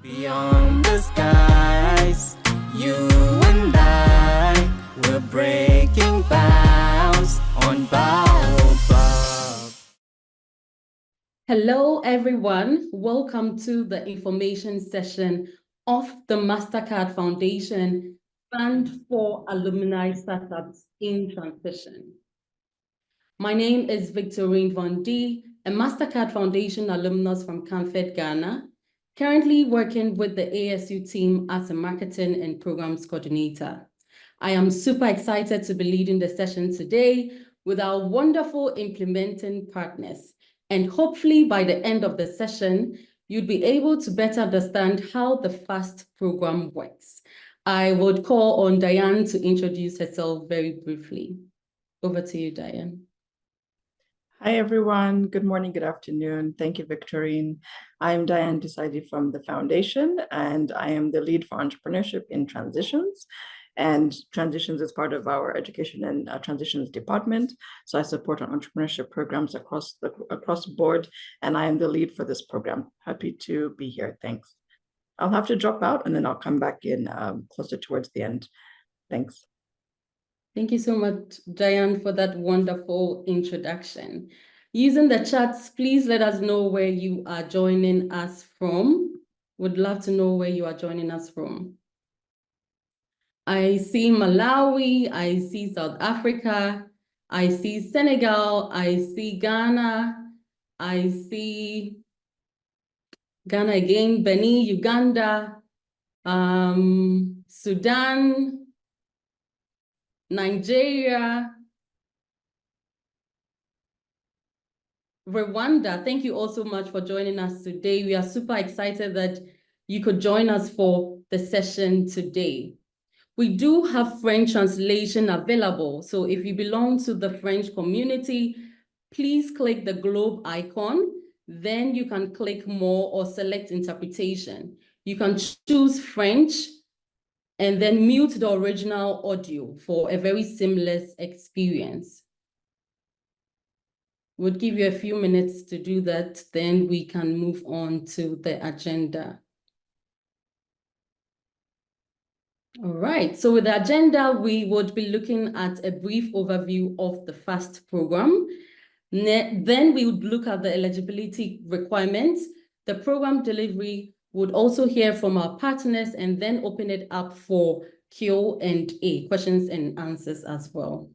Beyond the skies, you and I, we're breaking bounds on Baobab. Hello, everyone. Welcome to the information session of the Mastercard Foundation Fund for Alumni Startups in Transition. My name is Victorine Von D, a Mastercard Foundation alumnus from Camfed, Ghana, currently working with the ASU team as a marketing and programs coordinator. I am super excited to be leading the session today with our wonderful implementing partners. And hopefully by the end of the session, you'd be able to better understand how the FAST program works. I would call on Diane to introduce herself very briefly. Over to you, Diane. Hi, everyone. Good morning, good afternoon. Thank you, Victorine. I'm Diane Desaidi from the Foundation, and I am the lead for entrepreneurship in transitions. And transitions is part of our education and transitions department. So I support our entrepreneurship programs across the board, and I am the lead for this program. Happy to be here. Thanks. I'll have to drop out, and then I'll come back in closer towards the end. Thanks. Thank you so much, Diane, for that wonderful introduction. Using the chats, please let us know where you are joining us from. Would love to know where you are joining us from. I see Malawi, I see South Africa, I see Senegal, I see Ghana, I see Ghana again, Benin, Uganda, Sudan, Nigeria, Rwanda. Thank you all so much for joining us today. We are super excited that you could join us for the session today. We do have French translation available. So if you belong to the French community, please click the globe icon. Then you can click more or select interpretation. You can choose French and then mute the original audio for a very seamless experience. We'll give you a few minutes to do that, then we can move on to the agenda. All right, so with the agenda, we would be looking at a brief overview of the FAST program. Then we would look at the eligibility requirements, the program delivery, would also hear from our partners, and then open it up for Q&A, questions and answers as well.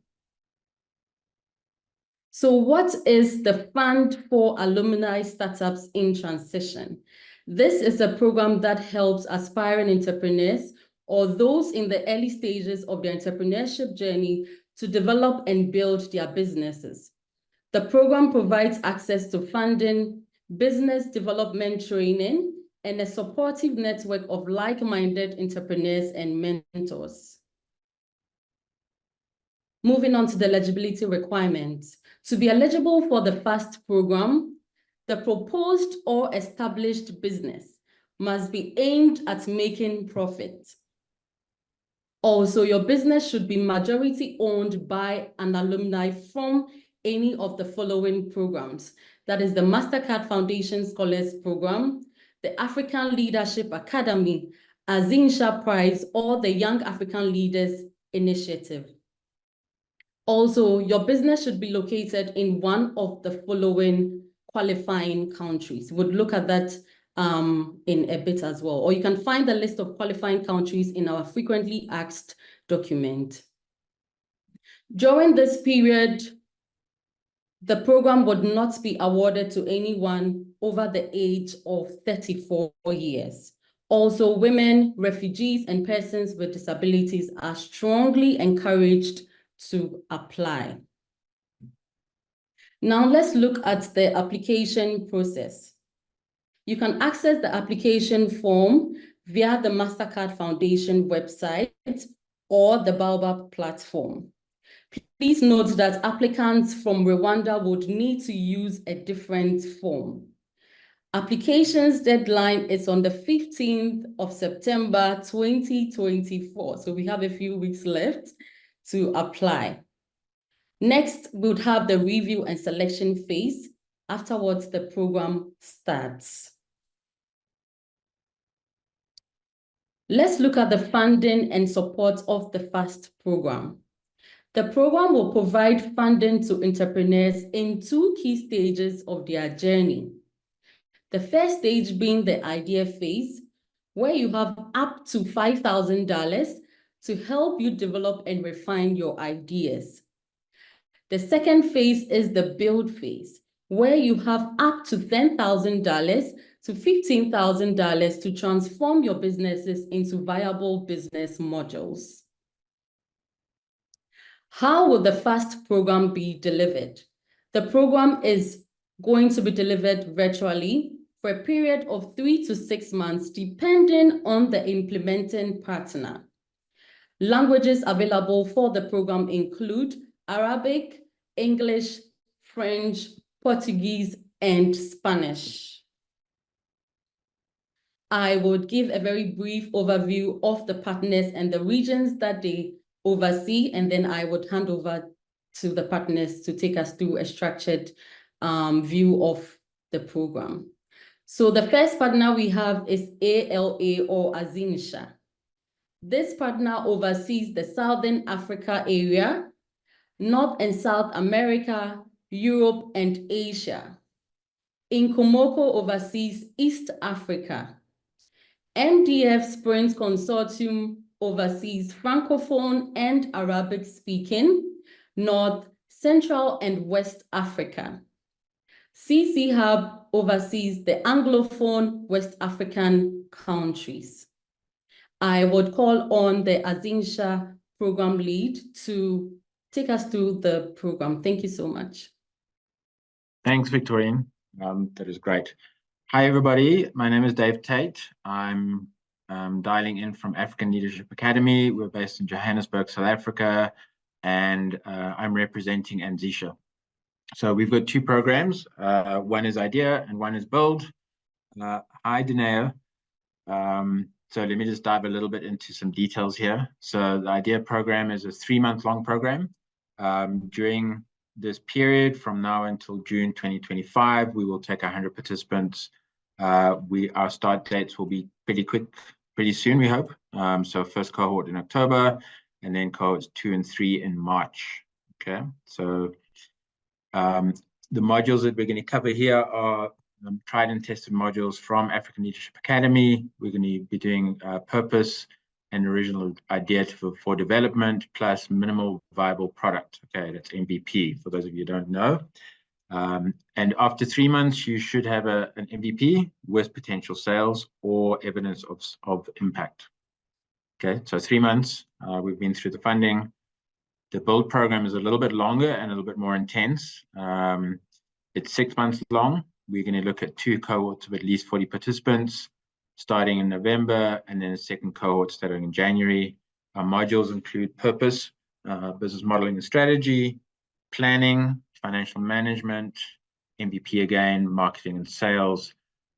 So what is the Fund for Alumni Startups in Transition? This is a program that helps aspiring entrepreneurs or those in the early stages of their entrepreneurship journey to develop and build their businesses. The program provides access to funding, business development training, and a supportive network of like-minded entrepreneurs and mentors. Moving on to the eligibility requirements. To be eligible for the FAST program, the proposed or established business must be aimed at making profit. Also, your business should be majority owned by an alumni from any of the following programs. That is the Mastercard Foundation Scholars Program, the African Leadership Academy, Azinsha Prize, or the Young African Leaders Initiative. Also, your business should be located in one of the following qualifying countries. We'll look at that in a bit as well. Or you can find the list of qualifying countries in our frequently asked document. During this period, the program would not be awarded to anyone over the age of 34 years. Also, women, refugees, and persons with disabilities are strongly encouraged to apply. Now let's look at the application process. You can access the application form via the Mastercard Foundation website or the Baobab platform. Please note that applicants from Rwanda would need to use a different form. Applications deadline is on the 15th of September, 2024. So we have a few weeks left to apply. Next, we would have the review and selection phase. Afterwards, the program starts. Let's look at the funding and support of the FAST program. The program will provide funding to entrepreneurs in 2 key stages of their journey. The first stage being the idea phase, where you have up to $5,000 to help you develop and refine your ideas. The second phase is the build phase, where you have up to $10,000 to $15,000 to transform your businesses into viable business modules. How will the FAST program be delivered? The program is going to be delivered virtually for a period of 3 to 6 months, depending on the implementing partner. Languages available for the program include Arabic, English, French, Portuguese, and Spanish. I would give a very brief overview of the partners and the regions that they oversee, and then I would hand over to the partners to take us through a structured view of the program. So the first partner we have is ALA or Azinsha. This partner oversees the Southern Africa area, North and South America, Europe, and Asia. Nkomoko oversees East Africa. MDF Sprint Consortium oversees Francophone and Arabic-speaking, North, Central, and West Africa. CC Hub oversees the Anglophone West African countries. I would call on the Azinsha program lead to take us through the program. Thank you so much. Thanks, Victorine. That is great. Hi, everybody. My name is Dave Tate. I'm dialing in from African Leadership Academy. We're based in Johannesburg, South Africa, and I'm representing Azinsha. So we've got 2 programs. One is Idea and one is Build. Hi, Dineo. So let me just dive a little bit into some details here. So the Idea program is a 3-month-long program. During this period, from now until June 2025, we will take 100 participants. Our start dates will be pretty quick, pretty soon, we hope. So first cohort in October, and then cohorts 2 and 3 in March. Okay, so the modules that we're going to cover here are tried and tested modules from African Leadership Academy. We're going to be doing purpose and original idea for development plus minimal viable product. Okay, that's MVP for those of you who don't know. And after 3 months, you should have an MVP with potential sales or evidence of impact. Okay, so 3 months, we've been through the funding. The build program is a little bit longer and a little bit more intense. It's 6 months long. We're going to look at 2 cohorts of at least 40 participants starting in November, and then a second cohort starting in January. Our modules include purpose, business modeling and strategy, planning, financial management, MVP again, marketing and sales.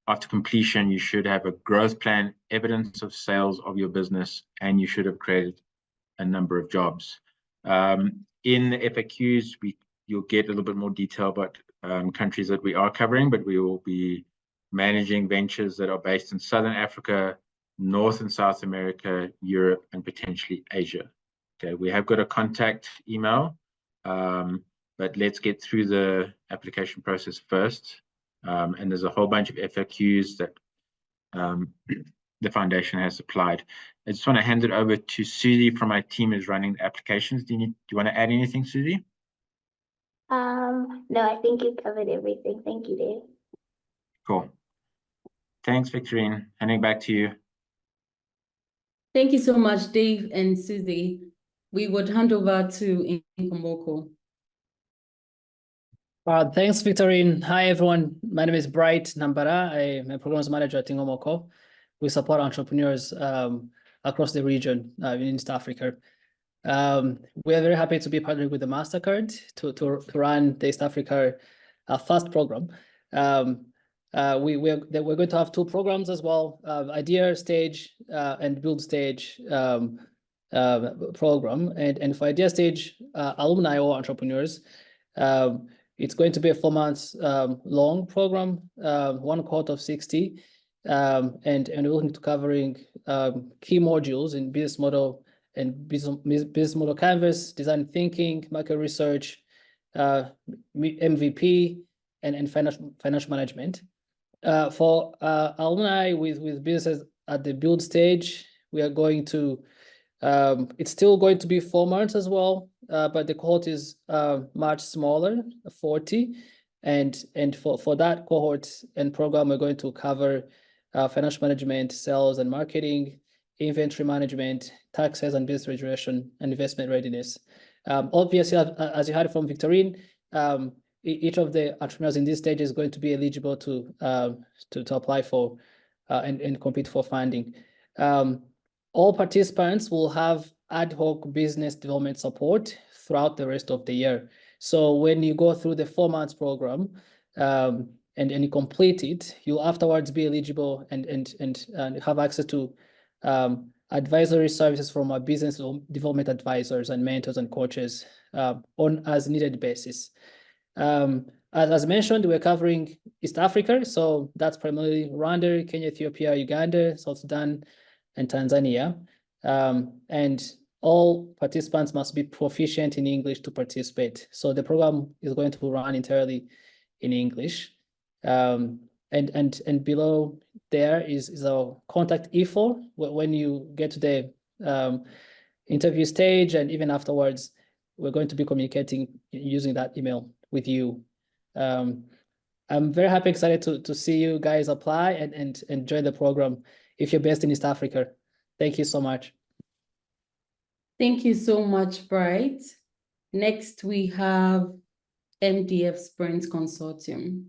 After completion, you should have a growth plan, evidence of sales of your business, and you should have created a number of jobs. In the FAQs, you'll get a little bit more detail about countries that we are covering, but we will be managing ventures that are based in Southern Africa, North and South America, Europe, and potentially Asia. Okay, we have got a contact email, but let's get through the application process first. And there's a whole bunch of FAQs that the foundation has supplied. I just want to hand it over to Susie from my team who's running the applications. Do you want to add anything, Susie? No, I think you covered everything. Thank you, Dave. Cool. Thanks, Victorine. Handing back to you. Thank you so much, Dave and Susie. We would hand over to Nkomoko. Thanks, Victorine. Hi, everyone. My name is Bright Nambara. I'm a programs manager at Nkomoko. We support entrepreneurs across the region in East Africa. We are very happy to be partnering with the Mastercard to run the East Africa FAST program. We're going to have 2 programs as well, idea stage and build stage program. And for idea stage, alumni or entrepreneurs, it's going to be a 4 months long program, 1 cohort of 60, and we're looking to covering key modules in business model and business model canvas, design thinking, market research, MVP, and financial management. For alumni with businesses at the build stage, we are going to, it's still going to be 4 months as well, but the cohort is much smaller, 40. And for that cohort and program, we're going to cover financial management, sales and marketing, inventory management, taxes and business registration, and investment readiness. Obviously, as you heard from Victorine, each of the entrepreneurs in this stage is going to be eligible to apply for and compete for funding. All participants will have ad hoc business development support throughout the rest of the year. So when you go through the 4 months program and you complete it, you'll afterwards be eligible and have access to advisory services from our business development advisors and mentors and coaches on as needed basis. As mentioned, we're covering East Africa, so that's primarily Rwanda, Kenya, Ethiopia, Uganda, South Sudan, and Tanzania. And all participants must be proficient in English to participate. So the program is going to run entirely in English. And below there is our contact info. When you get to the interview stage and even afterwards, we're going to be communicating using that email with you. I'm very happy, excited to see you guys apply and join the program if you're based in East Africa. Thank you so much. Thank you so much, Bright. Next, we have MDF Sprint Consortium.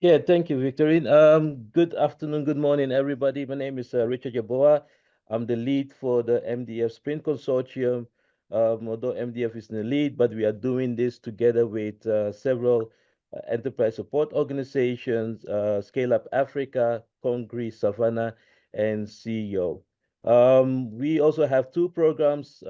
Yeah, thank you, Victorine. Good afternoon, good morning, everybody. My name is Richard Yaboa. I'm the lead for the MDF Sprint Consortium. Although MDF is in the lead, but we are doing this together with several enterprise support organizations, Scale Up Africa, Congress, Savannah, and CEO. We also have 2 programs.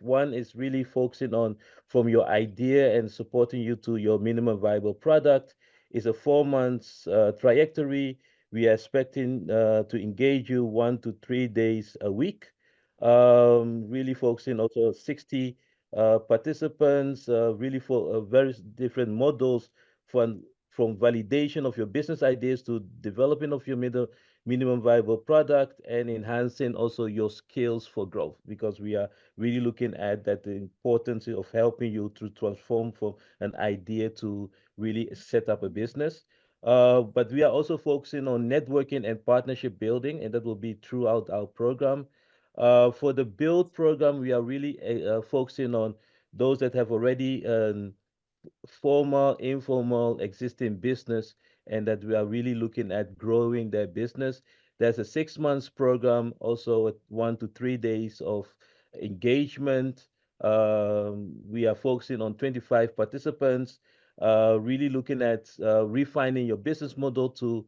One is really focusing on from your idea and supporting you to your minimum viable product. It's a 4 months trajectory. We are expecting to engage you 1 to 3 days a week. Really focusing also 60 participants, really for various different models from validation of your business ideas to developing of your minimum viable product and enhancing also your skills for growth, because we are really looking at that the importance of helping you to transform from an idea to really set up a business. But we are also focusing on networking and partnership building, and that will be throughout our program. For the build program, we are really focusing on those that have already formal, informal, existing business, and that we are really looking at growing their business. There's a 6 months program, also 1 to 3 days of engagement. We are focusing on 25 participants, really looking at refining your business model to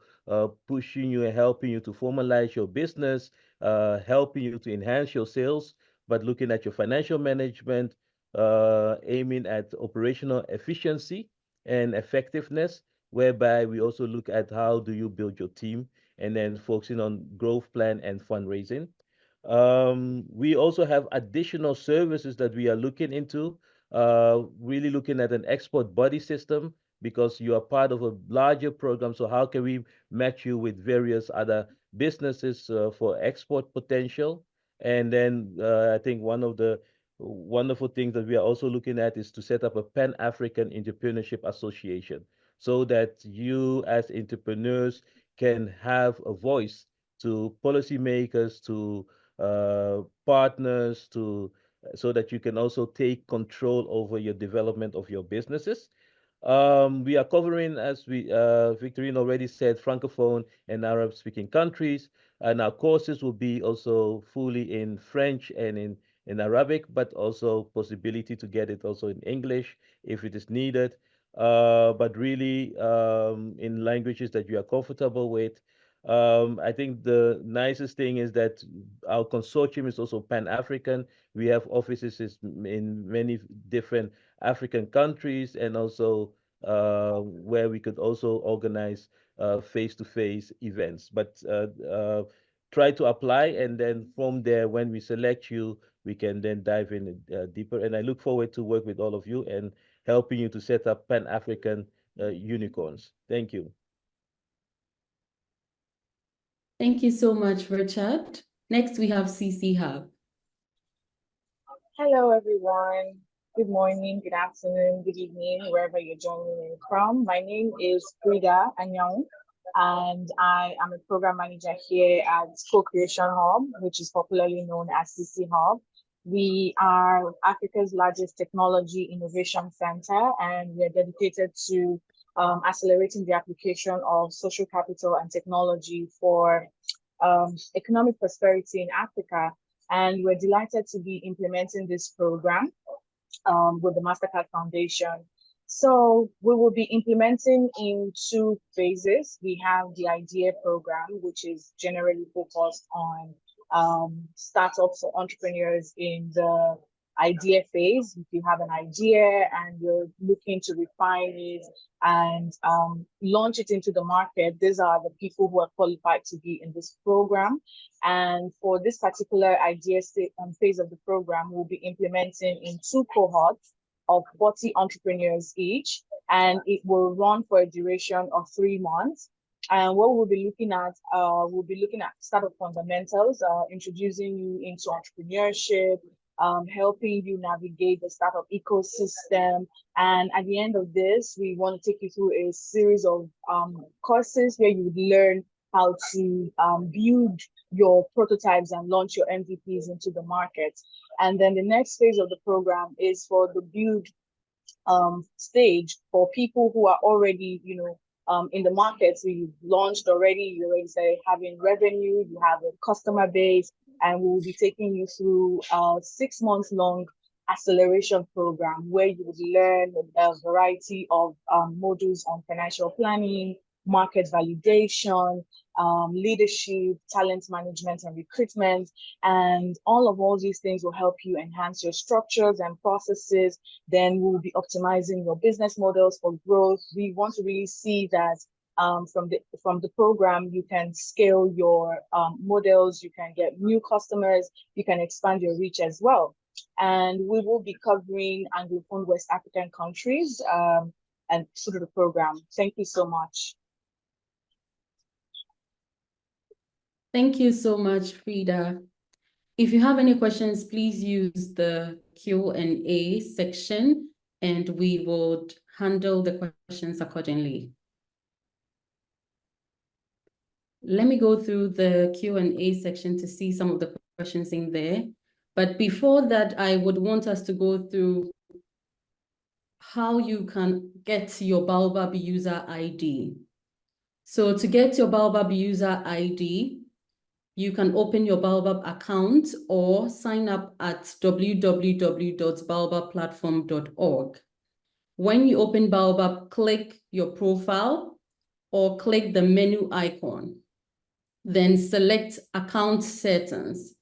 pushing you and helping you to formalize your business, helping you to enhance your sales, but looking at your financial management, aiming at operational efficiency and effectiveness, whereby we also look at how do you build your team, and then focusing on growth plan and fundraising. We also have additional services that we are looking into, really looking at an export buddy system, because you are part of a larger program. So how can we match you with various other businesses for export potential? And then I think one of the wonderful things that we are also looking at is to set up a Pan-African Entrepreneurship Association, so that you as entrepreneurs can have a voice to policymakers, to partners, so that you can also take control over your development of your businesses. We are covering, as Victorine already said, Francophone and Arab-speaking countries, and our courses will be also fully in French and in Arabic, but also possibility to get it also in English if it is needed, but really in languages that you are comfortable with. I think the nicest thing is that our consortium is also Pan-African. We have offices in many different African countries, and also where we could also organize face-to-face events. But try to apply, and then from there, when we select you, we can then dive in deeper. And I look forward to work with all of you and helping you to set up Pan-African unicorns. Thank you. Thank you so much, Richard. Next, we have CC Hub. Hello, everyone. Good morning, good afternoon, good evening, wherever you're joining in from. My name is Frida Anyong, and I am a program manager here at Co-Creation Hub, which is popularly known as CC Hub. We are Africa's largest technology innovation center, and we're dedicated to accelerating the application of social capital and technology for economic prosperity in Africa. And we're delighted to be implementing this program with the Mastercard Foundation. So we will be implementing in 2 phases. We have the IDEA program, which is generally focused on startups or entrepreneurs in the idea phase. If you have an idea and you're looking to refine it and launch it into the market, these are the people who are qualified to be in this program. And for this particular idea phase of the program, we'll be implementing in 2 cohorts of 40 entrepreneurs each, and it will run for a duration of 3 months. And what we'll be looking at startup fundamentals, introducing you into entrepreneurship, helping you navigate the startup ecosystem. And at the end of this, we want to take you through a series of courses where you would learn how to build your prototypes and launch your MVPs into the market. And then the next phase of the program is for the build stage for people who are already, in the market. So you've launched already, you already started having revenue, you have a customer base, and we'll be taking you through a 6 months long acceleration program where you will learn a variety of modules on financial planning, market validation, leadership, talent management and recruitment. And all these things will help you enhance your structures and processes. Then we'll be optimizing your business models for growth. We want to really see that from the program, you can scale your models, you can get new customers, you can expand your reach as well. And we will be covering Anglophone West African countries and through the program. Thank you so much. Thank you so much, Frida. If you have any questions, please use the Q&A section and we would handle the questions accordingly. Let me go through the Q&A section to see some of the questions in there. But before that, I would want us to go through how you can get your Baobab user ID. So to get your Baobab user ID, you can open your Baobab account or sign up at www.baobabplatform.org. When you open Baobab, click your profile or click the menu icon. Then select account settings.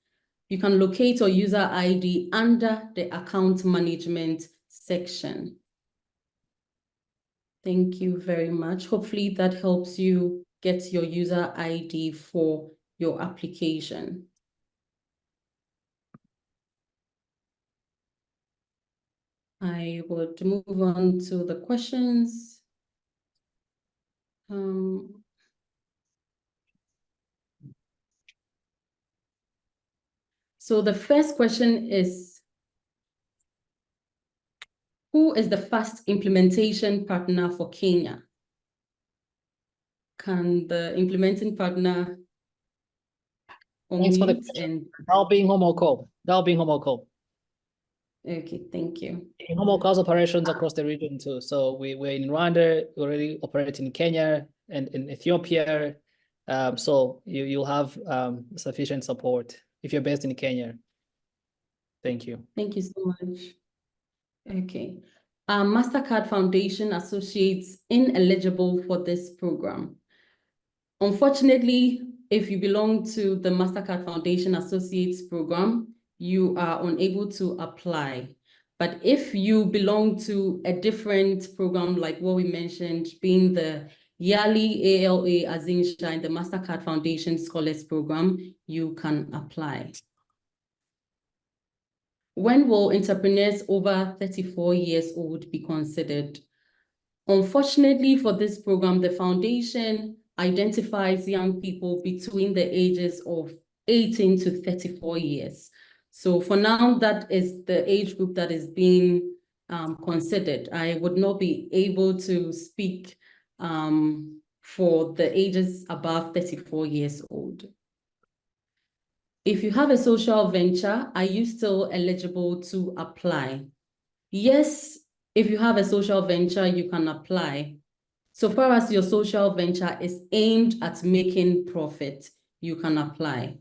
You can locate your user ID under the account management section. Thank you very much. Hopefully that helps you get your user ID for your application. I would move on to the questions. So the first question is, who is the first implementation partner for Kenya? Can the implementing partner Thanks for the question. That'll be Homoko. Okay, thank you. Homoko has operations across the region too. So we're in Rwanda, we're already operating in Kenya and in Ethiopia. So you'll have sufficient support if you're based in Kenya. Thank you. Thank you so much. Okay. Mastercard Foundation Associates ineligible for this program. Unfortunately, if you belong to the Mastercard Foundation Associates program, you are unable to apply. But if you belong to a different program, like what we mentioned, being the YALI, ALA, Azinsha, and the Mastercard Foundation Scholars Program, you can apply. When will entrepreneurs over 34 years old be considered? Unfortunately for this program, the foundation identifies young people between the ages of 18 to 34 years. So for now, that is the age group that is being considered. I would not be able to speak for the ages above 34 years old. If you have a social venture, are you still eligible to apply? Yes, if you have a social venture, you can apply. So far as your social venture is aimed at making profit, you can apply.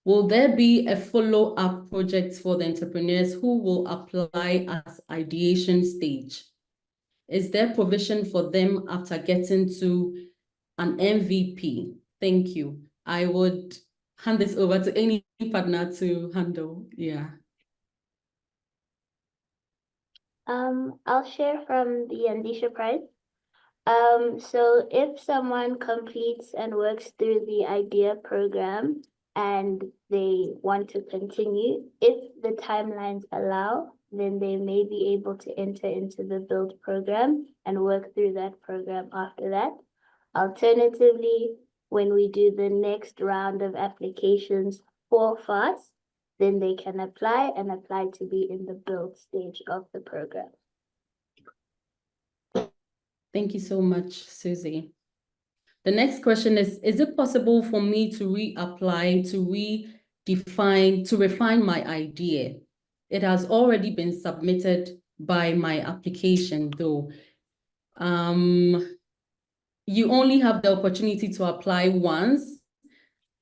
Will there be a follow-up project for the entrepreneurs who will apply as ideation stage? Is there provision for them after getting to an MVP? Thank you. I would hand this over to any partner to handle. Yeah. I'll share from the Andisha Prize. So if someone completes and works through the IDEA program and they want to continue, if the timelines allow, then they may be able to enter into the build program and work through that program after that. Alternatively, when we do the next round of applications for FAST, then they can apply to be in the build stage of the program. Thank you so much, Susie. The next question is it possible for me to reapply, to refine my idea? It has already been submitted by my application though. You only have the opportunity to apply once.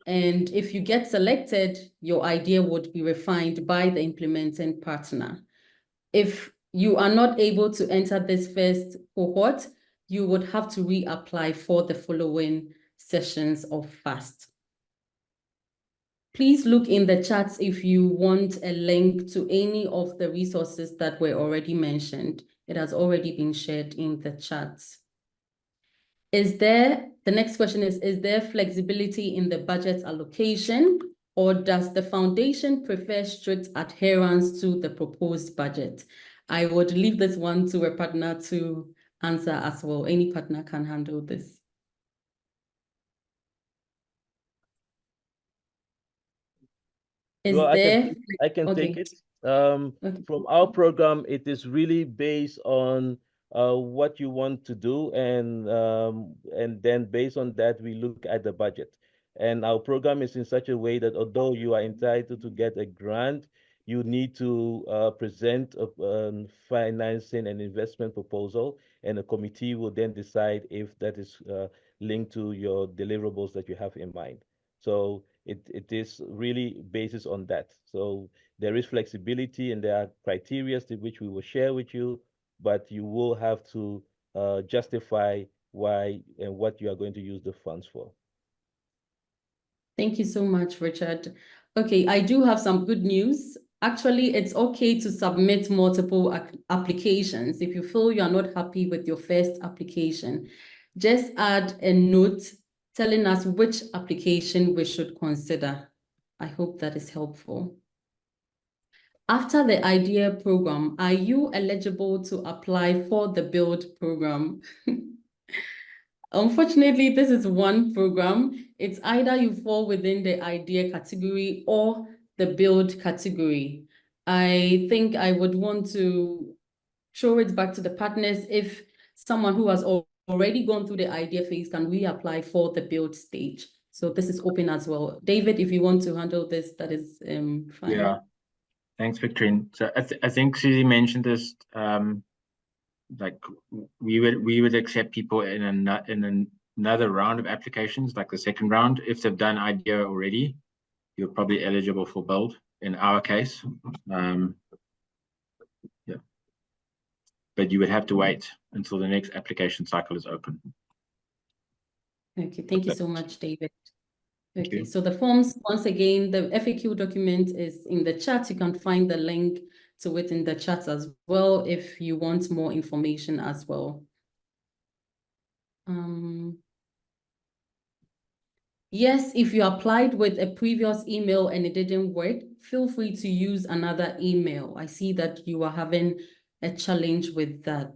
And if you get selected, your idea would be refined by the implementing partner. If you are not able to enter this first cohort, you would have to reapply for the following sessions of FAST. Please look in the chats if you want a link to any of the resources that were already mentioned. It has already been shared in the chats. The next question is there flexibility in the budget allocation, or does the foundation prefer strict adherence to the proposed budget? I would leave this one to a partner to answer as well. Any partner can handle this. I can take it. From our program, it is really based on what you want to do, and then based on that, we look at the budget. And our program is in such a way that although you are entitled to get a grant, you need to present a financing and investment proposal, and a committee will then decide if that is linked to your deliverables that you have in mind. So it is really basis on that. So there is flexibility and there are criteria which we will share with you, but you will have to justify why and what you are going to use the funds for. Thank you so much, Richard. Okay, I do have some good news. Actually, it's okay to submit multiple applications. If you feel you are not happy with your first application, just add a note telling us which application we should consider. I hope that is helpful. After the IDEA program, are you eligible to apply for the BUILD program? Unfortunately, this is one program. It's either you fall within the IDEA category or the BUILD category. I think I would want to throw it back to the partners if someone who has already gone through the IDEA phase can reapply for the BUILD stage. So this is open as well. David, if you want to handle this, that is fine. Yeah, thanks, Victorine. So I think Susie mentioned this. Like we would accept people in another round of applications, like the second round. If they've done IDEA already, you're probably eligible for BUILD in our case. Yeah, but you would have to wait until the next application cycle is open. Okay, thank you so much, David. Okay, so the forms, once again, the FAQ document is in the chat. You can find the link to it in the chat as well if you want more information as well. Yes, if you applied with a previous email and it didn't work, feel free to use another email. I see that you are having a challenge with that.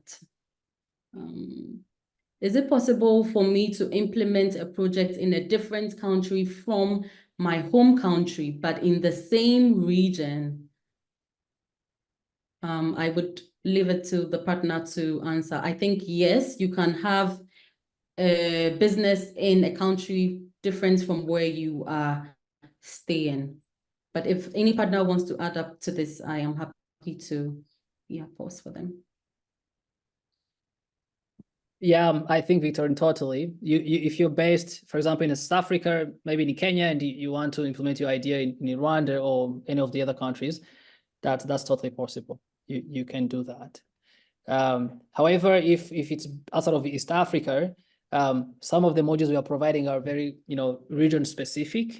Is it possible for me to implement a project in a different country from my home country, but in the same region? I would leave it to the partner to answer. I think, yes, you can have a business in a country different from where you are staying. But if any partner wants to add up to this, I am happy to pause for them. Yeah, I think, Victor, totally. If you're based, for example, in South Africa, maybe in Kenya, and you want to implement your idea in Rwanda or any of the other countries, that's totally possible. You can do that. However, if it's outside of East Africa, some of the modules we are providing are very, region specific.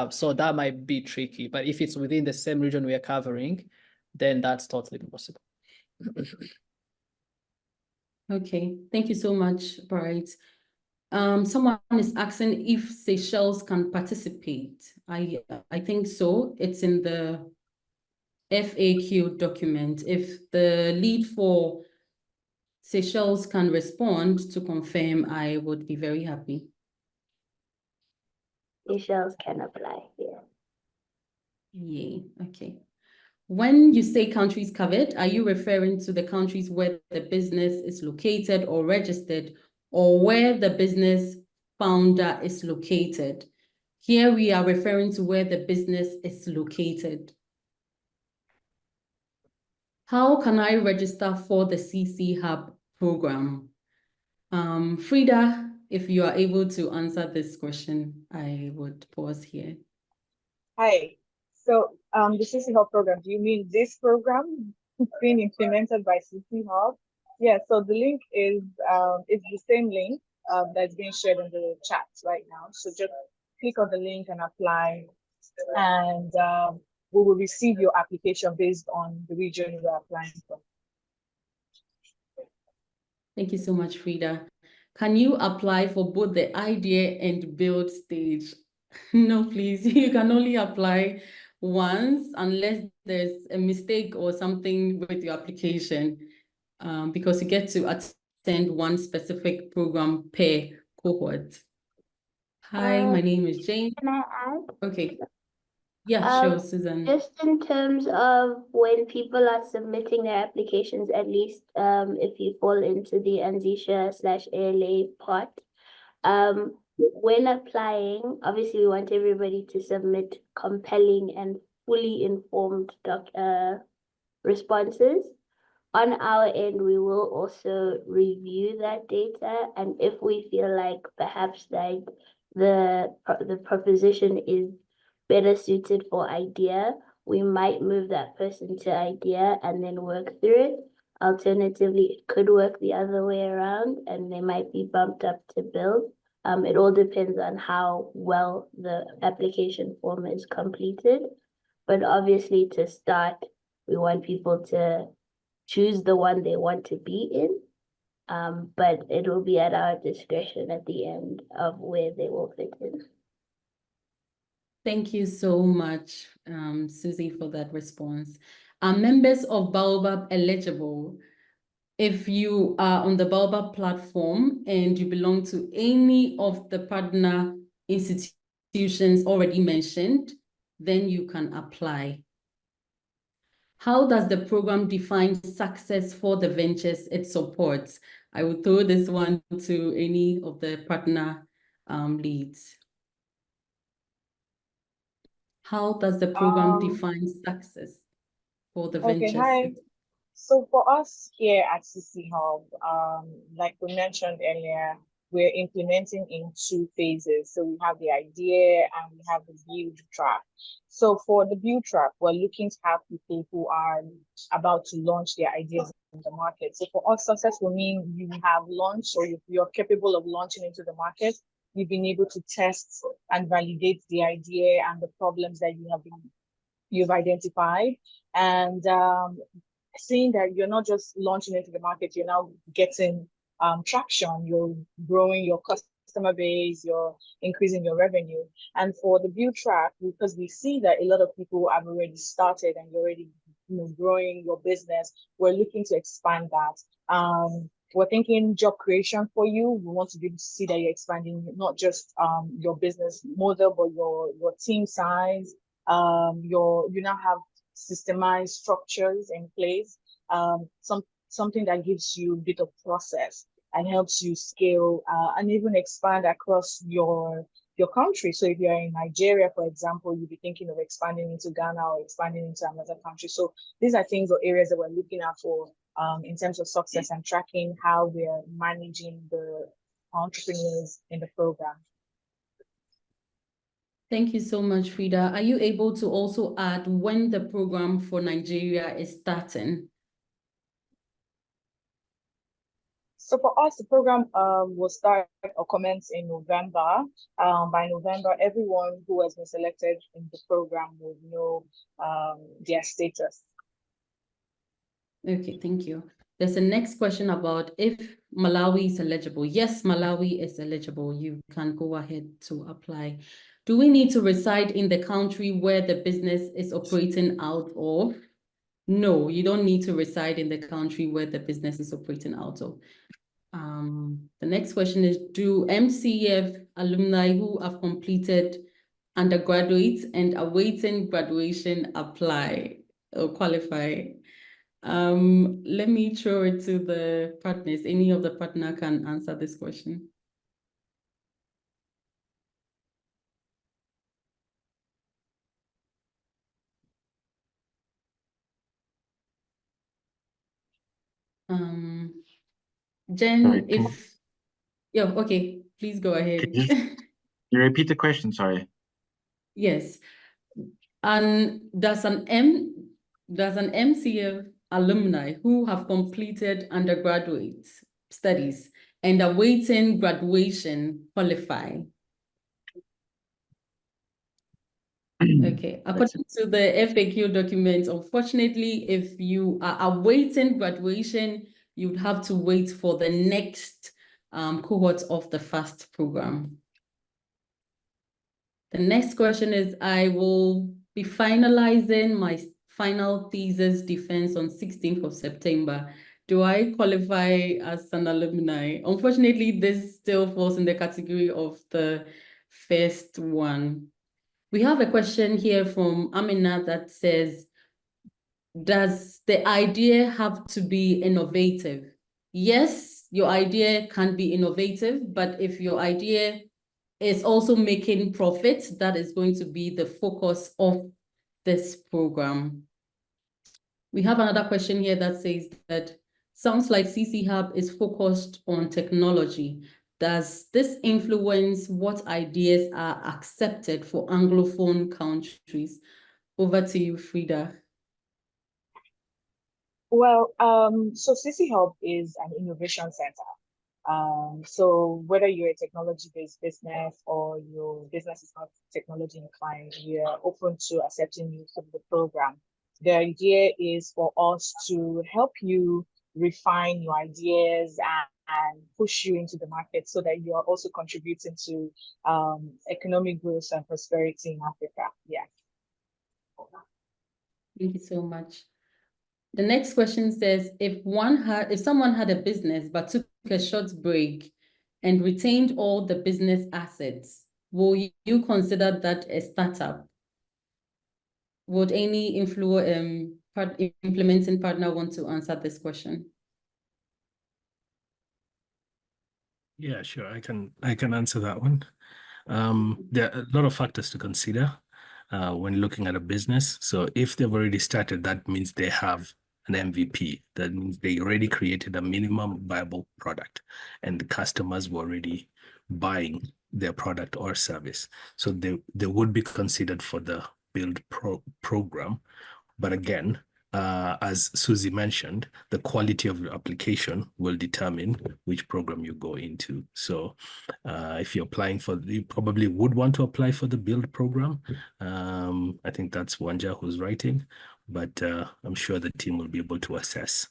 So that might be tricky. But if it's within the same region we are covering, then that's totally possible. Okay, thank you so much, Bright. Someone is asking if Seychelles can participate. I think so. It's in the FAQ document. If the lead for Seychelles can respond to confirm, I would be very happy. Seychelles can apply, yeah. Yay, okay. When you say countries covered, are you referring to the countries where the business is located or registered, or where the business founder is located? Here we are referring to where the business is located. How can I register for the CC Hub program? Frida, if you are able to answer this question, I would pause here. Hi. So the CC Hub program, do you mean this program being implemented by CC Hub? Yeah, so the link is the same link that's being shared in the chat right now. So just click on the link and apply, and we will receive your application based on the region you are applying from. Thank you so much, Frida. Can you apply for both the idea and build stage? No, please. You can only apply once unless there's a mistake or something with your application, because you get to attend one specific program per cohort. Hi, my name is Jane. Can I add? Okay. Yeah, sure, Susan. Just in terms of when people are submitting their applications, at least if you fall into the Azinsha/ALA part, when applying, obviously we want everybody to submit compelling and fully informed responses. On our end, we will also review that data, and if we feel like perhaps like the proposition is better suited for idea, we might move that person to idea and then work through it. Alternatively, it could work the other way around and they might be bumped up to build. It all depends on how well the application form is completed. But obviously to start, we want people to choose the one they want to be in. But it will be at our discretion at the end of where they will fit in. Thank you so much, Susie, for that response. Are members of Baobab eligible? If you are on the Baobab platform and you belong to any of the partner institutions already mentioned, then you can apply. How does the program define success for the ventures it supports? I will throw this one to any of the partner leads. How does the program define success for the ventures? Hi. So for us here at CC Hub, like we mentioned earlier, we're implementing in 2 phases. So we have the idea and we have the build track. So for the build track, we're looking to have people who are about to launch their ideas in the market. So for us, success will mean you have launched or you're capable of launching into the market. You've been able to test and validate the idea and the problems that you've identified. And seeing that you're not just launching into the market, you're now getting traction. You're growing your customer base, you're increasing your revenue. And for the build track, because we see that a lot of people have already started and you're already growing your business, we're looking to expand that. We're thinking job creation for you. We want to be able to see that you're expanding not just your business model, but your team size. You now have systemized structures in place. Something that gives you a bit of process and helps you scale and even expand across your country. So if you're in Nigeria, for example, you'll be thinking of expanding into Ghana or expanding into another country. So these are things or areas that we're looking at for in terms of success and tracking how we're managing the entrepreneurs in the program. Thank you so much, Frida. Are you able to also add when the program for Nigeria is starting? So for us, the program will start or commence in November. By November, everyone who has been selected in the program will know their status. Okay, thank you. There's a next question about if Malawi is eligible. Yes, Malawi is eligible. You can go ahead to apply. Do we need to reside in the country where the business is operating out of? No, you don't need to reside in the country where the business is operating out of. The next question is, do MCF alumni who have completed undergraduate and awaiting graduation apply or qualify? Let me throw it to the partners. Any of the partner can answer this question. Jen, Sorry, yeah, okay, please go ahead. Can you repeat the question? Sorry. Yes. And does an MCF alumni who have completed undergraduate studies and awaiting graduation qualify? Okay, according to the FAQ document, unfortunately, if you are awaiting graduation, you'd have to wait for the next cohort of the FAST program. The next question is, I will be finalizing my final thesis defense on 16th of September. Do I qualify as an alumni? Unfortunately, this still falls in the category of the first one. We have a question here from Amina that says, does the idea have to be innovative? Yes, your idea can be innovative, but if your idea is also making profit, that is going to be the focus of this program. We have another question here that says that sounds like CC Hub is focused on technology. Does this influence what ideas are accepted for Anglophone countries? Over to you, Frida. Well, so CC Hub is an innovation center. So whether you're a technology-based business or your business is not technology inclined, we are open to accepting you from the program. The idea is for us to help you refine your ideas and push you into the market so that you are also contributing to economic growth and prosperity in Africa. Yeah. Thank you so much. The next question says, if someone had a business but took a short break and retained all the business assets, will you consider that a startup? Would any implementing partner want to answer this question? Yeah, sure. I can answer that one. There are a lot of factors to consider when looking at a business. So if they've already started, that means they have an MVP. That means they already created a minimum viable product and the customers were already buying their product or service. So they would be considered for the build program. But again, as Susie mentioned, the quality of your application will determine which program you go into. So if you're applying you probably would want to apply for the build program. I think that's Wanja who's writing, but I'm sure the team will be able to assess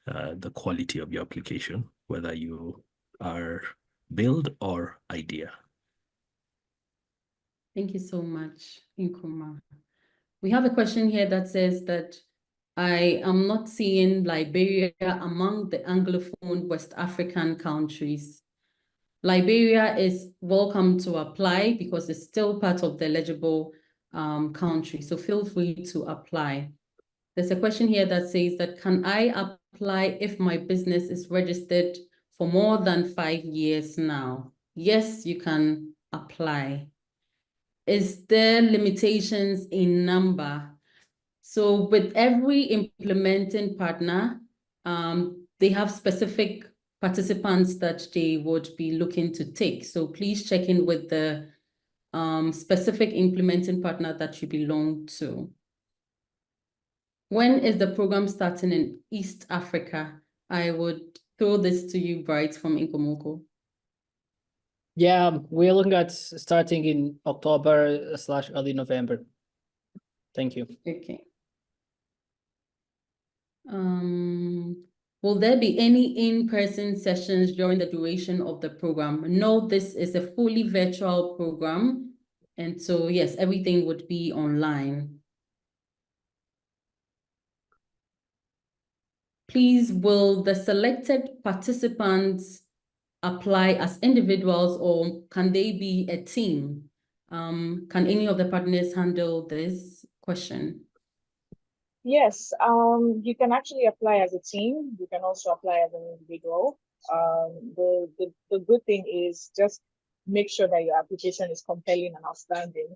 the quality of your application whether you are build or idea. Thank you so much, Nkrumah. We have a question here that says that I am not seeing Liberia among the Anglophone West African countries. Liberia is welcome to apply because it's still part of the eligible country, so feel free to apply. There's a question here that says that, can I apply if my business is registered for more than 5 years now? Yes, you can apply. Is there limitations in number? So with every implementing partner, they have specific participants that they would be looking to take. So please check in with the specific implementing partner that you belong to. When is the program starting in East Africa? I would throw this to you, Bright, from Nkomoko. Yeah, we're looking at starting in October/early November. Thank you. Okay. Will there be any in-person sessions during the duration of the program? No, this is a fully virtual program. And so, yes, everything would be online. Please, will the selected participants apply as individuals or can they be a team? Can any of the partners handle this question? Yes, you can actually apply as a team. You can also apply as an individual. The good thing is just make sure that your application is compelling and outstanding.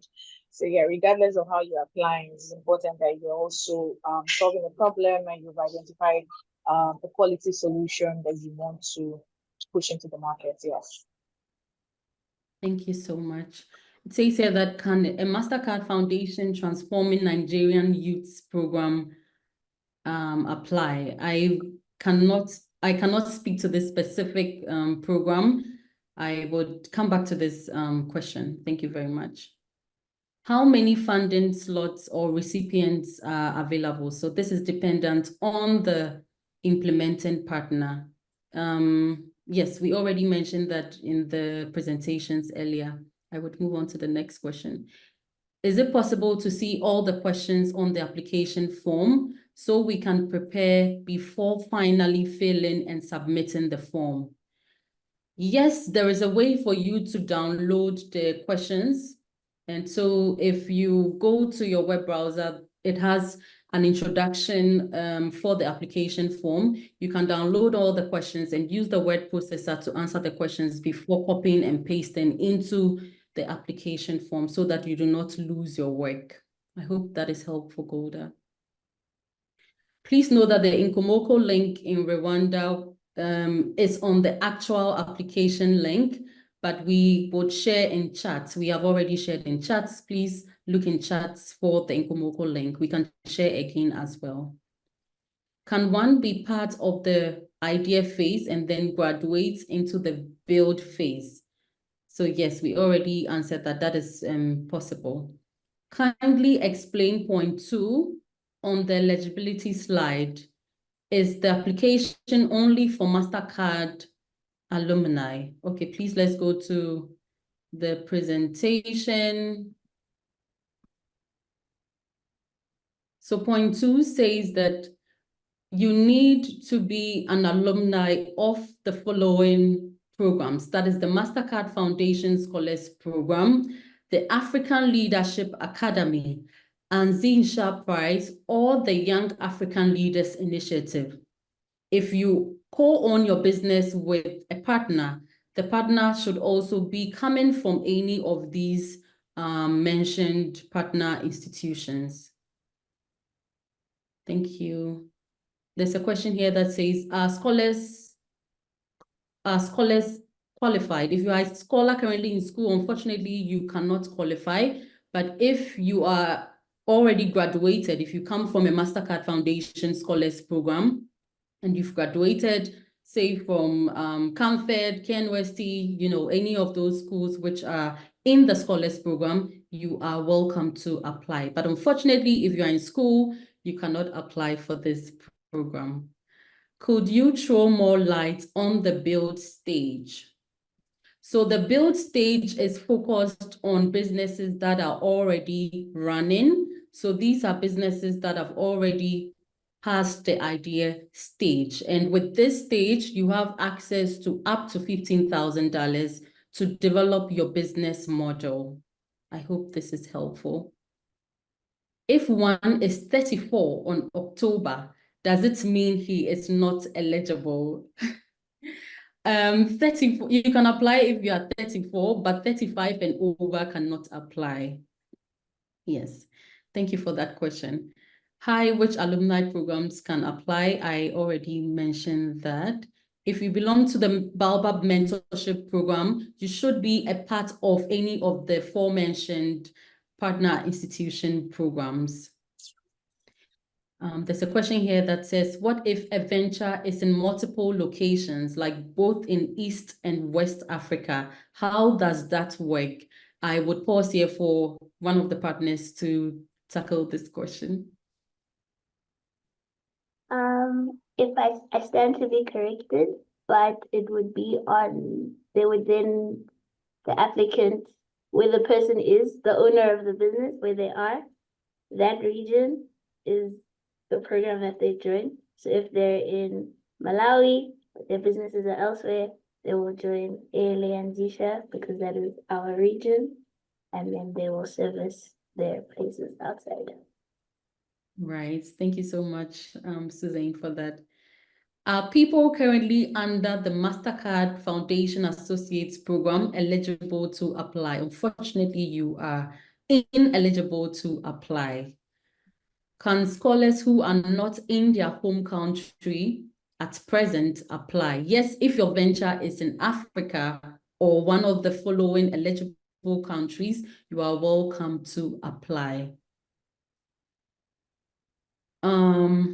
So yeah, regardless of how you're applying, it's important that you're also solving a problem and you've identified a quality solution that you want to push into the market. Yes. Thank you so much. It says here that, can a Mastercard Foundation Transforming Nigerian Youths program apply? I cannot speak to this specific program. I would come back to this question. Thank you very much. How many funding slots or recipients are available? So this is dependent on the implementing partner. Yes, we already mentioned that in the presentations earlier. I would move on to the next question. Is it possible to see all the questions on the application form so we can prepare before finally filling and submitting the form? Yes, there is a way for you to download the questions. And so if you go to your web browser, it has an introduction for the application form. You can download all the questions and use the word processor to answer the questions before copying and pasting into the application form so that you do not lose your work. I hope that is helpful, Golda. Please know that the Nkomoko link in Rwanda is on the actual application link, but we would share in chats. We have already shared in chats. Please look in chats for the Nkomoko link. We can share again as well. Can one be part of the idea phase and then graduate into the build phase? So yes, we already answered that. That is possible. Kindly explain point 2 on the eligibility slide. Is the application only for Mastercard alumni? Okay, please let's go to the presentation. So point 2 says that you need to be an alumni of the following programs. That is the Mastercard Foundation Scholars Program, the African Leadership Academy, Azinsha Prize, or the Young African Leaders Initiative. If you co-own your business with a partner, the partner should also be coming from any of these mentioned partner institutions. Thank you. There's a question here that says, are scholars qualified? If you are a scholar currently in school, unfortunately, you cannot qualify. But if you are already graduated, if you come from a Mastercard Foundation Scholars Program, and you've graduated, say from Camfed, KNUST, any of those schools which are in the Scholars Program, you are welcome to apply. But unfortunately, if you are in school, you cannot apply for this program. Could you throw more light on the build stage? So the build stage is focused on businesses that are already running. So these are businesses that have already passed the idea stage. And with this stage, you have access to up to $15,000 to develop your business model. I hope this is helpful. If one is 34 on October, does it mean he is not eligible? 34, you can apply if you are 34, but 35 and over cannot apply. Yes, thank you for that question. Hi, which alumni programs can apply? I already mentioned that. If you belong to the Baobab Mentorship Program, you should be a part of any of the aforementioned partner institution programs. There's a question here that says, what if a venture is in multiple locations, like both in East and West Africa? How does that work? I would pause here for one of the partners to tackle this question. If I stand to be corrected, but it would be on, they would then, the applicant, where the person is, the owner of the business, where they are, that region is the program that they join. So if they're in Malawi, but their businesses are elsewhere, they will join YALI and Azinsha because that is our region, and then they will service their places outside. Right. Thank you so much, Suzanne, for that. Are people currently under the Mastercard Foundation Associates program eligible to apply? Unfortunately, you are ineligible to apply. Can scholars who are not in their home country at present apply? Yes, if your venture is in Africa or one of the following eligible countries, you are welcome to apply.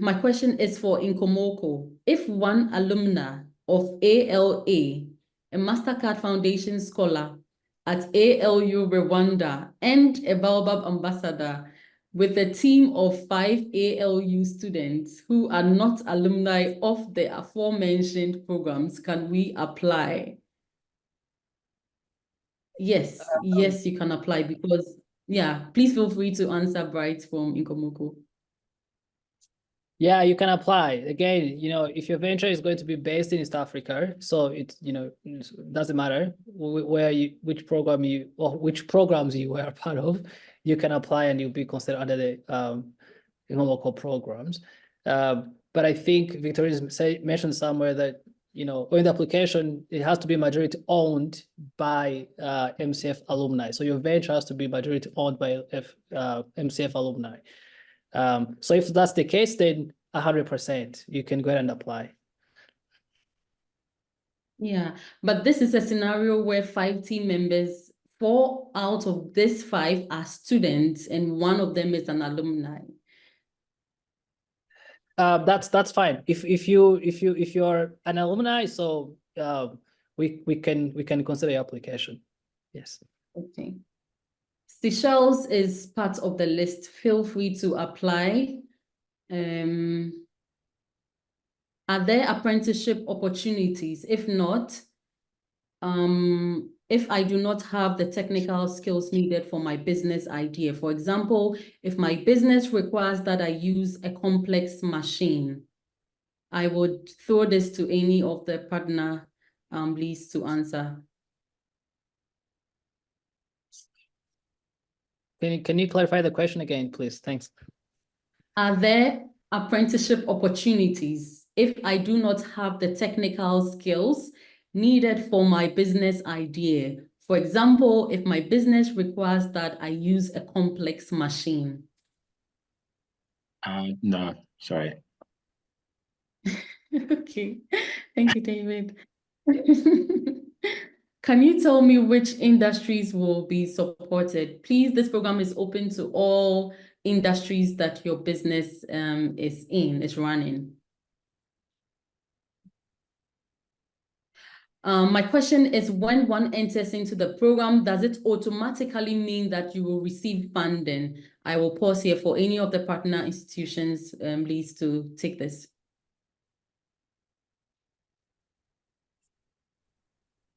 My question is for Nkomoko. If one alumna of ALA, a Mastercard Foundation scholar at ALU Rwanda, and a Baobab ambassador with a team of 5 ALU students who are not alumni of the aforementioned programs, can we apply? Yes, yes, you can apply because, yeah, please feel free to answer Bright from Nkomoko. Yeah, you can apply. Again, if your venture is going to be based in East Africa, so it doesn't matter which programs you were a part of, you can apply and you'll be considered under the local programs. But I think Victoria mentioned somewhere that in the application, it has to be majority owned by MCF alumni. So your venture has to be majority owned by MCF alumni. So if that's the case, then 100%, you can go ahead and apply. Yeah, but this is a scenario where 5 team members, 4 out of these 5 are students, and one of them is an alumni. That's fine. If you're an alumni, so we can consider your application. Yes. Okay. Seychelles is part of the list. Feel free to apply. Are there apprenticeship opportunities? If not, if I do not have the technical skills needed for my business idea, for example, if my business requires that I use a complex machine, I would throw this to any of the partner leads to answer. Can you clarify the question again, please? Thanks. Are there apprenticeship opportunities if I do not have the technical skills needed for my business idea? For example, if my business requires that I use a complex machine. No, sorry. Okay, thank you, David. Can you tell me which industries will be supported? Please, this program is open to all industries that your business is running. My question is, when one enters into the program, does it automatically mean that you will receive funding? I will pause here for any of the partner institutions leads to take this.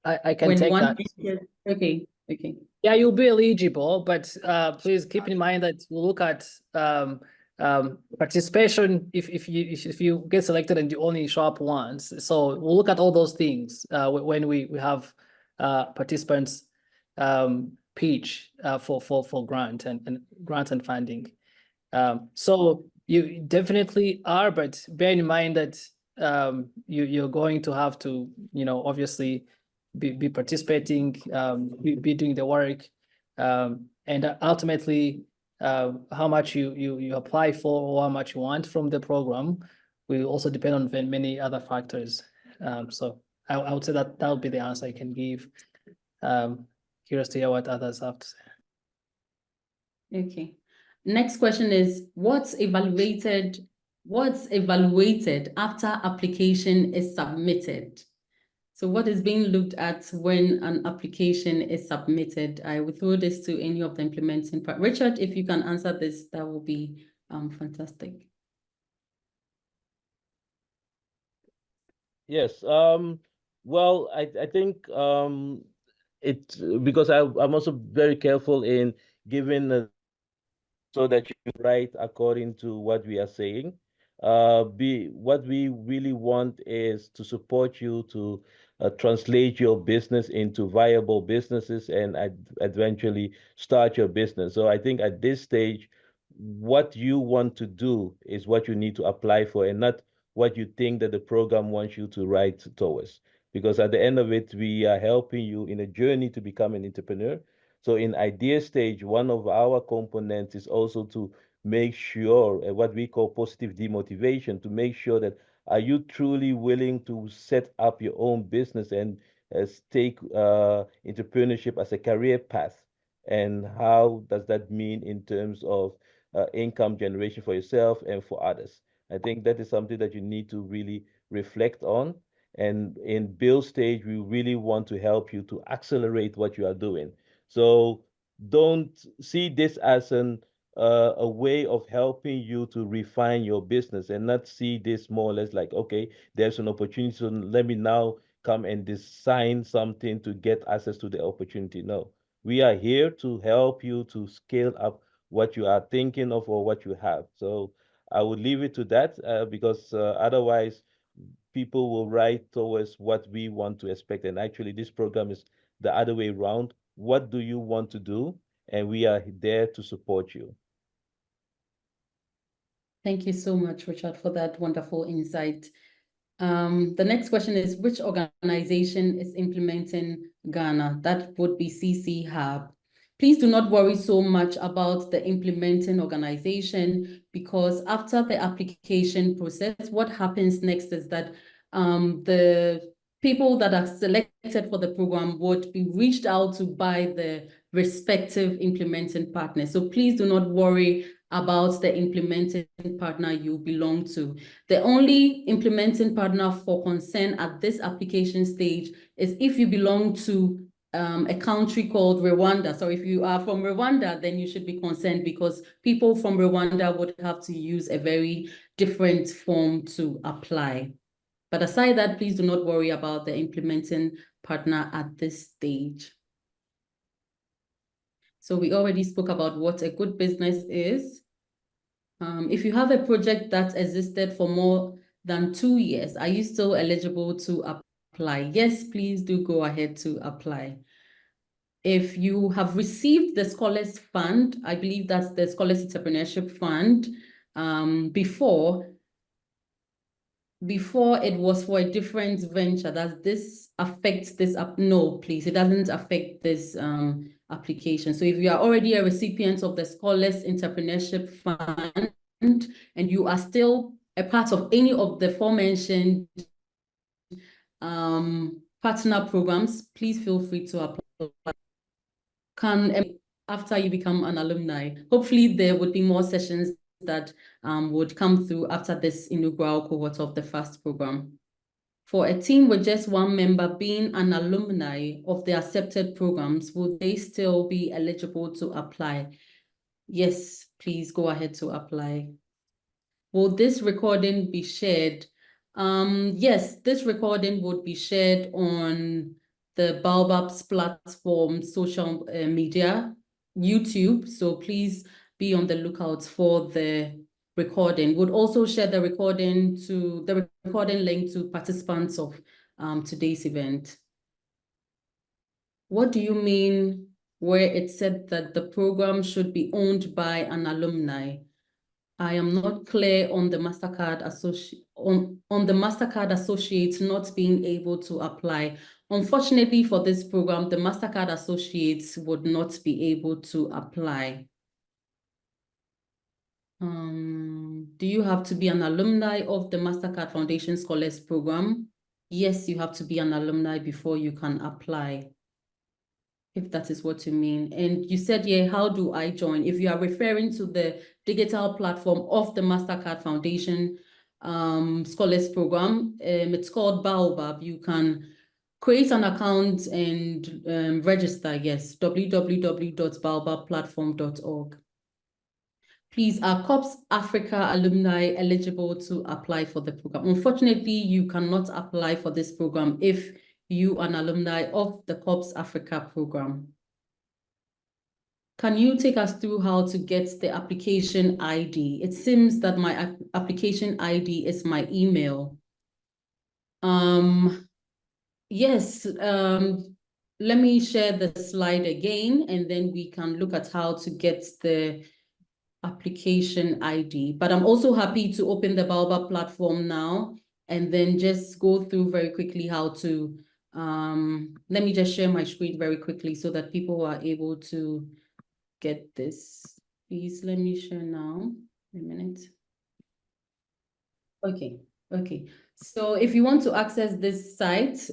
I can When take one that. okay. Yeah, you'll be eligible, but please keep in mind that we'll look at participation if you get selected and you only show up once. So we'll look at all those things when we have participants pitch for grant and funding. So you definitely are, but bear in mind that you're going to have to, obviously be participating, be doing the work, and ultimately how much you apply for or how much you want from the program will also depend on many other factors. So I would say that would be the answer I can give. Curious to hear what others have to say. Okay. Next question is, what's evaluated after application is submitted? So what is being looked at when an application is submitted? I will throw this to any of the implementing part. Richard, if you can answer this, that will be fantastic. Yes. Well, I think because I'm also very careful in giving so that you write according to what we are saying. What we really want is to support you to translate your business into viable businesses and eventually start your business. So I think at this stage, what you want to do is what you need to apply for, and not what you think that the program wants you to write towards. Because at the end of it, we are helping you in a journey to become an entrepreneur. So in idea stage, one of our components is also to make sure what we call positive demotivation, to make sure that are you truly willing to set up your own business and take entrepreneurship as a career path? And how does that mean in terms of income generation for yourself and for others? I think that is something that you need to really reflect on. And in build stage, we really want to help you to accelerate what you are doing. So don't see this as a way of helping you to refine your business, and not see this more or less like, okay, there's an opportunity, so let me now come and design something to get access to the opportunity. No, we are here to help you to scale up what you are thinking of or what you have. So I would leave it to that because otherwise people will write towards what we want to expect. And actually, this program is the other way around. What do you want to do? And we are there to support you. Thank you so much, Richard, for that wonderful insight. The next question is, which organization is implementing Ghana? That would be CC Hub. Please do not worry so much about the implementing organization, because after the application process, what happens next is that the people that are selected for the program would be reached out to by the respective implementing partners. So please do not worry about the implementing partner you belong to. The only implementing partner for concern at this application stage is if you belong to a country called Rwanda. So if you are from Rwanda, then you should be concerned, because people from Rwanda would have to use a very different form to apply. But aside that, please do not worry about the implementing partner at this stage. So we already spoke about what a good business is. If you have a project that existed for more than 2 years, are you still eligible to apply? Yes, please do go ahead to apply. If you have received the Scholars Fund, I believe that's the Scholars Entrepreneurship Fund, before it was for a different venture, does this affect this? No, please, it doesn't affect this application. So if you are already a recipient of the Scholars Entrepreneurship Fund and you are still a part of any of the aforementioned partner programs, please feel free to apply. After you become an alumni, hopefully there would be more sessions that would come through after this inaugural cohort of the FAST program. For a team with just one member being an alumni of the accepted programs, will they still be eligible to apply? Yes, please go ahead to apply. Will this recording be shared? Yes, this recording would be shared on the Baobab's platform, social media, YouTube. So please be on the lookout for the recording. We'll also share the recording link to participants of today's event. What do you mean where it said that the program should be owned by an alumni? I am not clear on the Mastercard associates not being able to apply. Unfortunately for this program, the Mastercard associates would not be able to apply. Do you have to be an alumni of the Mastercard Foundation Scholars Program? Yes, you have to be an alumni before you can apply, if that is what you mean. And you said, yeah, how do I join? If you are referring to the digital platform of the Mastercard Foundation Scholars Program, it's called Baobab. You can create an account and register, yes, www.baobabplatform.org. Please, are COPS Africa alumni eligible to apply for the program? Unfortunately, you cannot apply for this program if you are an alumni of the COPS Africa program. Can you take us through how to get the application ID? It seems that my application ID is my email. Yes, let me share the slide again, and then we can look at how to get the application ID. But I'm also happy to open the Baobab platform now and then just go through very quickly how to, let me just share my screen very quickly so that people are able to get this. Please let me share now, a minute. Okay. So if you want to access this site,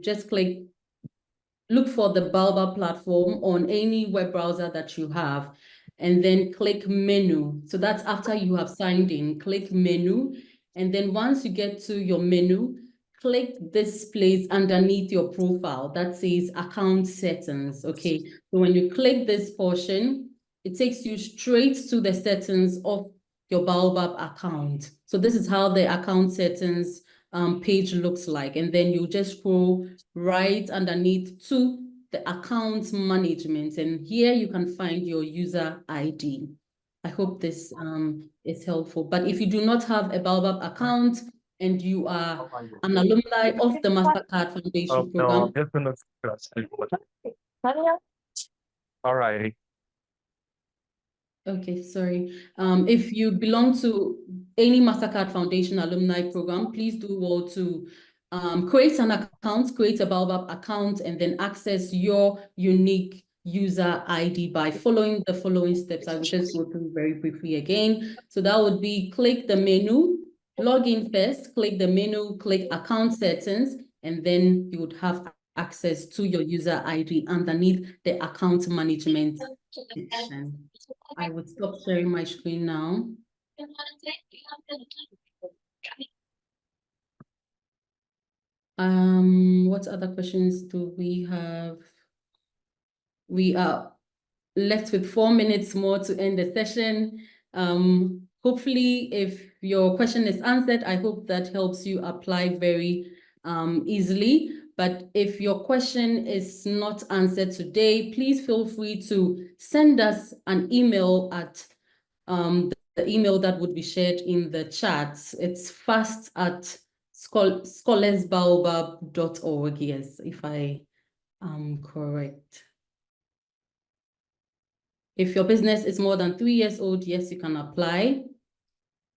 just look for the Baobab platform on any web browser that you have, and then click menu. So that's after you have signed in, click menu. And then once you get to your menu, click this place underneath your profile that says account settings. Okay, so when you click this portion, it takes you straight to the settings of your Baobab account. So this is how the account settings page looks like. And then you just scroll right underneath to the account management. And here you can find your user ID. I hope this is helpful. But if you do not have a Baobab account and you are an alumni of the Mastercard Foundation program. All right. Okay, sorry. If you belong to any Mastercard Foundation alumni program, please do well to create an account, create a Baobab account, and then access your unique user ID by following the following steps. I will just go through very briefly again. So that would be click the menu, log in first, click the menu, click account settings, and then you would have access to your user ID underneath the account management section. I would stop sharing my screen now. What other questions do we have? We are left with 4 minutes more to end the session. Hopefully, if your question is answered, I hope that helps you apply very easily. But if your question is not answered today, please feel free to send us an email at the email that would be shared in the chat. It's fast@scholarsbaobab.org. Yes, if I am correct. If your business is more than 3 years old, yes, you can apply.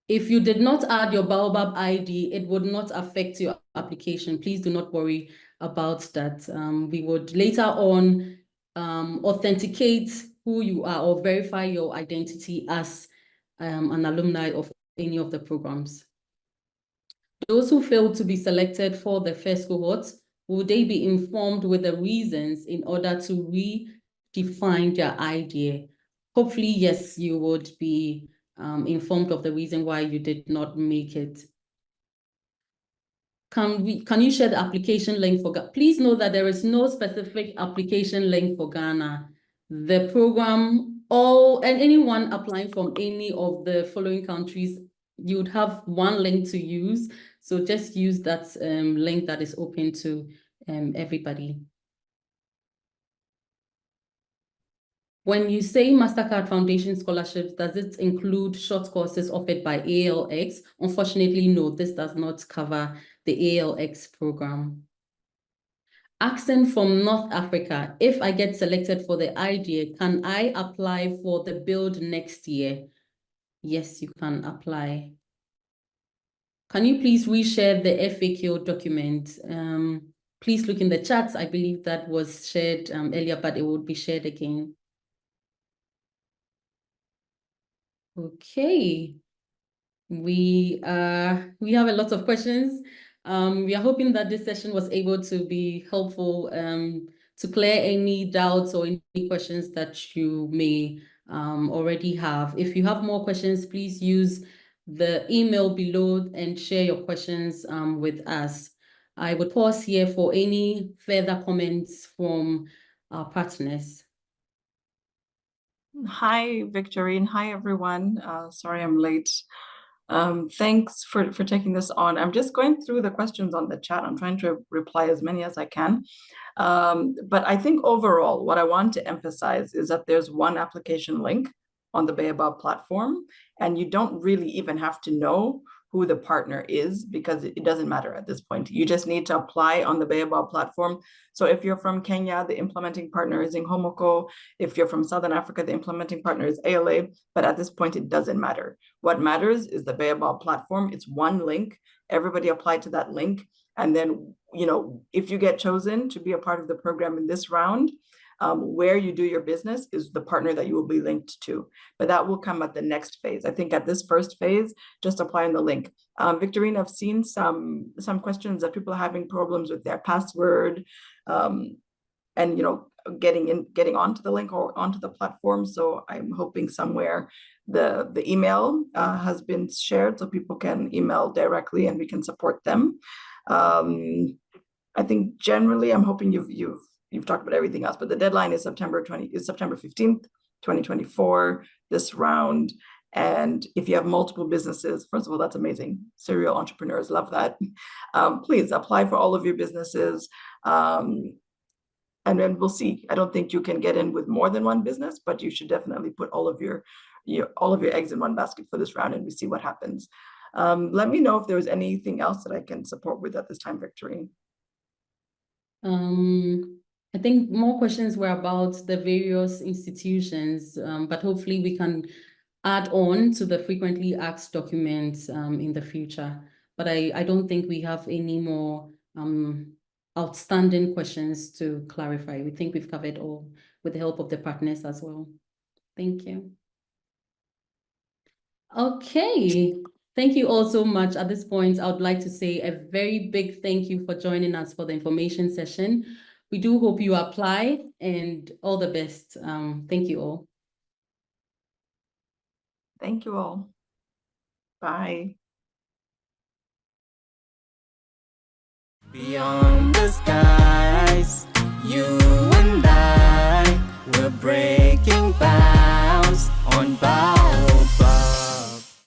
If you did not add your Baobab ID, it would not affect your application. Please do not worry about that. We would later on authenticate who you are or verify your identity as an alumni of any of the programs. Those who failed to be selected for the first cohort, will they be informed with the reasons in order to redefine their idea? Hopefully, yes, you would be informed of the reason why you did not make it. Can you share the application link for Ghana? Please know that there is no specific application link for Ghana. The program, and anyone applying from any of the following countries, you would have one link to use. So just use that link that is open to everybody. When you say Mastercard Foundation scholarships, does it include short courses offered by ALX? Unfortunately, no, this does not cover the ALX program. Accent from North Africa. If I get selected for the idea, can I apply for the build next year? Yes, you can apply. Can you please reshare the FAQ document? Please look in the chats. I believe that was shared earlier, but it will be shared again. Okay. We have a lot of questions. We are hoping that this session was able to be helpful to clear any doubts or any questions that you may already have. If you have more questions, please use the email below and share your questions with us. I would pause here for any further comments from our partners. Hi, Victorine. Hi, everyone. Sorry I'm late. Thanks for taking this on. I'm just going through the questions on the chat. I'm trying to reply as many as I can. But I think overall, what I want to emphasize is that there's one application link on the Baobab platform, and you don't really even have to know who the partner is because it doesn't matter at this point. You just need to apply on the Baobab platform. So if you're from Kenya, the implementing partner is Inhomoko. If you're from Southern Africa, the implementing partner is ALA. But at this point, it doesn't matter. What matters is the Baobab platform. It's one link. Everybody apply to that link. And then, you know, if you get chosen to be a part of the program in this round, where you do your business is the partner that you will be linked to, but that will come at the next phase. I think at this first phase, just applying the link. Victorine, I've seen some questions that people are having problems with their password, and you know, getting onto the link or onto the platform. So I'm hoping somewhere the email has been shared so people can email directly and we can support them. I think generally I'm hoping you've talked about everything else, but the deadline is September 15th, 2024, this round. And if you have multiple businesses, first of all, that's amazing. Serial entrepreneurs love that. Please apply for all of your businesses. And then we'll see. I don't think you can get in with more than one business, but you should definitely put all of your eggs in one basket for this round and we see what happens. Let me know if there's anything else that I can support with at this time, Victorine. I think more questions were about the various institutions, but hopefully we can add on to the frequently asked documents in the future. But I don't think we have any more outstanding questions to clarify. We think we've covered all with the help of the partners as well. Thank you. Okay. Thank you all so much. At this point, I would like to say a very big thank you for joining us for the information session. We do hope you apply and all the best. Thank you all. Thank you all. Bye. Beyond the sky.